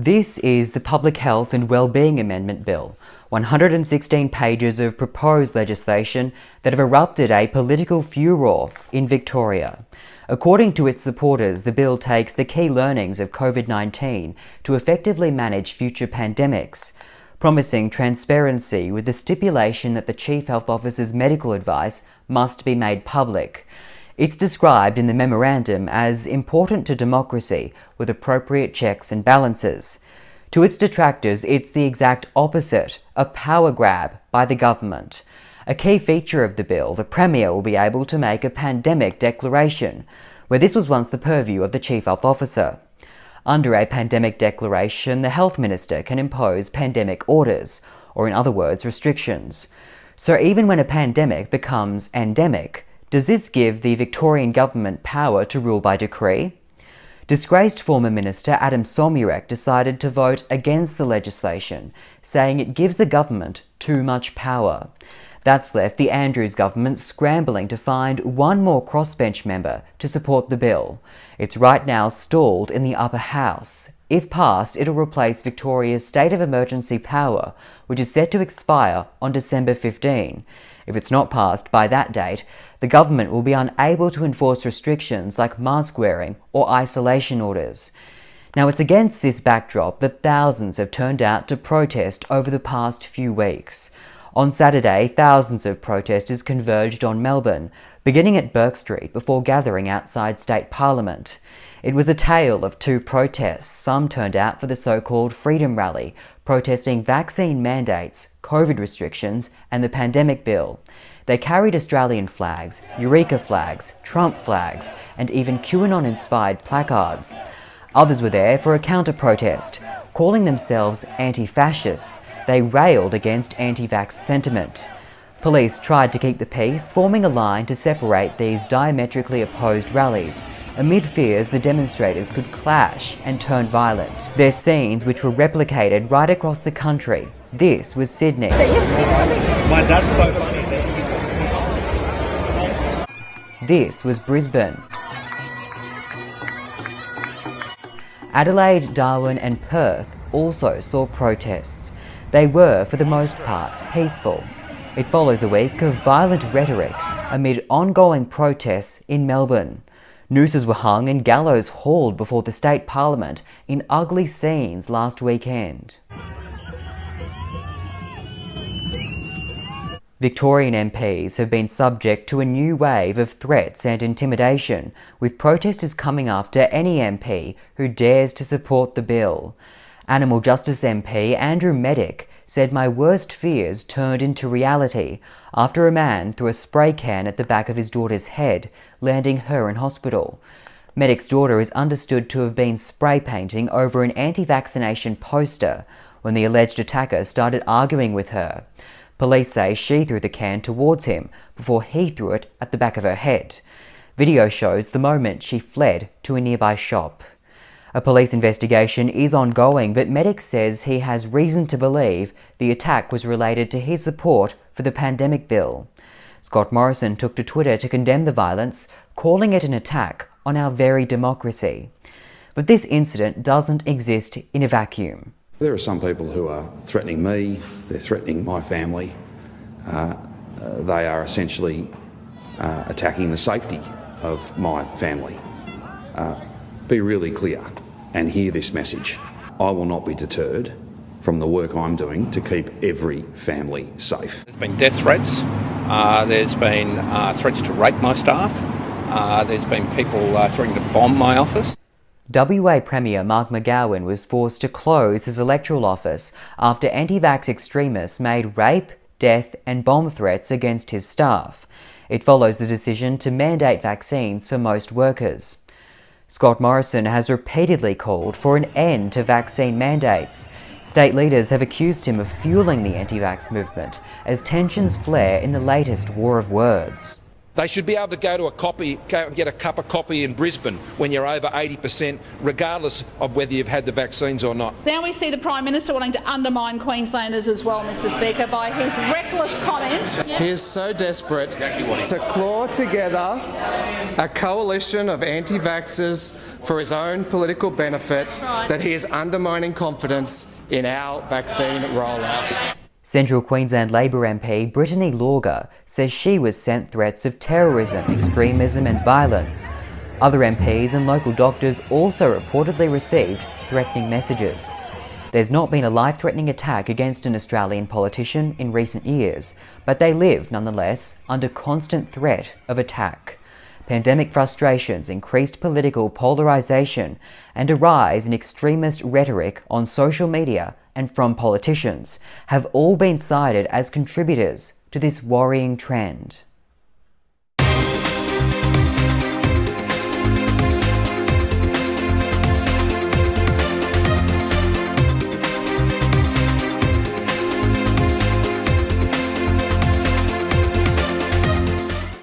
This is the Public Health and Wellbeing Amendment Bill, 116 pages of proposed legislation that have erupted a political furore in Victoria. According to its supporters, the bill takes the key learnings of COVID-19 to effectively manage future pandemics, promising transparency with the stipulation that the Chief Health Officer's medical advice must be made public. It's described in the memorandum as important to democracy with appropriate checks and balances. To its detractors, it's the exact opposite, a power grab by the government. A key feature of the bill, the Premier will be able to make a pandemic declaration, where this was once the purview of the Chief Health Officer. Under a pandemic declaration, the Health Minister can impose pandemic orders, or in other words, restrictions. So even when a pandemic becomes endemic, does this give the Victorian government power to rule by decree? Disgraced former Minister Adam Somyurek decided to vote against the legislation, saying it gives the government too much power. That's left the Andrews government scrambling to find one more crossbench member to support the bill. It's right now stalled in the upper house. If passed, it'll replace Victoria's state of emergency power, which is set to expire on December 15. If it's not passed by that date, the government will be unable to enforce restrictions like mask wearing or isolation orders. Now, it's against this backdrop that thousands have turned out to protest over the past few weeks. On Saturday, thousands of protesters converged on Melbourne, beginning at Bourke Street before gathering outside State Parliament. It was a tale of two protests. Some turned out for the so-called Freedom Rally, protesting vaccine mandates, COVID restrictions, and the pandemic bill. They carried Australian flags, Eureka flags, Trump flags, and even QAnon-inspired placards. Others were there for a counter-protest. Calling themselves anti-fascists, they railed against anti-vax sentiment. Police tried to keep the peace, forming a line to separate these diametrically opposed rallies, amid fears the demonstrators could clash and turn violent. They're scenes which were replicated right across the country. This was Sydney. My dad's so funny. This was Brisbane. Adelaide, Darwin and Perth also saw protests. They were, for the most part, peaceful. It follows a week of violent rhetoric amid ongoing protests in Melbourne. Nooses were hung and gallows hauled before the State Parliament in ugly scenes last weekend. Victorian MPs have been subject to a new wave of threats and intimidation, with protesters coming after any MP who dares to support the bill. Animal Justice MP Andrew Medic said, "My worst fears turned into reality after a man threw a spray can at the back of his daughter's head, landing her in hospital." Medic's daughter is understood to have been spray painting over an anti-vaccination poster when the alleged attacker started arguing with her. Police say she threw the can towards him before he threw it at the back of her head. Video shows the moment she fled to a nearby shop. A police investigation is ongoing, but Medic says he has reason to believe the attack was related to his support for the pandemic bill. Scott Morrison took to Twitter to condemn the violence, calling it an attack on our very democracy. But this incident doesn't exist in a vacuum. There are some people who are threatening me, they're threatening my family. They are essentially attacking the safety of my family. Be really clear and hear this message. I will not be deterred from the work I'm doing to keep every family safe. There's been death threats, there's been threats to rape my staff, there's been people threatening to bomb my office. WA Premier Mark McGowan was forced to close his electoral office after anti-vax extremists made rape, death and bomb threats against his staff. It follows the decision to mandate vaccines for most workers. Scott Morrison has repeatedly called for an end to vaccine mandates. State leaders have accused him of fueling the anti-vax movement as tensions flare in the latest war of words. They should be able to go and get a cup of coffee in Brisbane when you're over 80%, regardless of whether you've had the vaccines or not. Now we see the Prime Minister wanting to undermine Queenslanders as well, Mr Speaker, by his reckless comments. He is so desperate to claw together a coalition of anti-vaxxers for his own political benefit that he is undermining confidence in our vaccine rollout. Central Queensland Labor MP Brittany Lorger says she was sent threats of terrorism, extremism and violence. Other MPs and local doctors also reportedly received threatening messages. There's not been a life-threatening attack against an Australian politician in recent years, but they live, nonetheless, under constant threat of attack. Pandemic frustrations, increased political polarisation, and a rise in extremist rhetoric on social media and from politicians have all been cited as contributors to this worrying trend.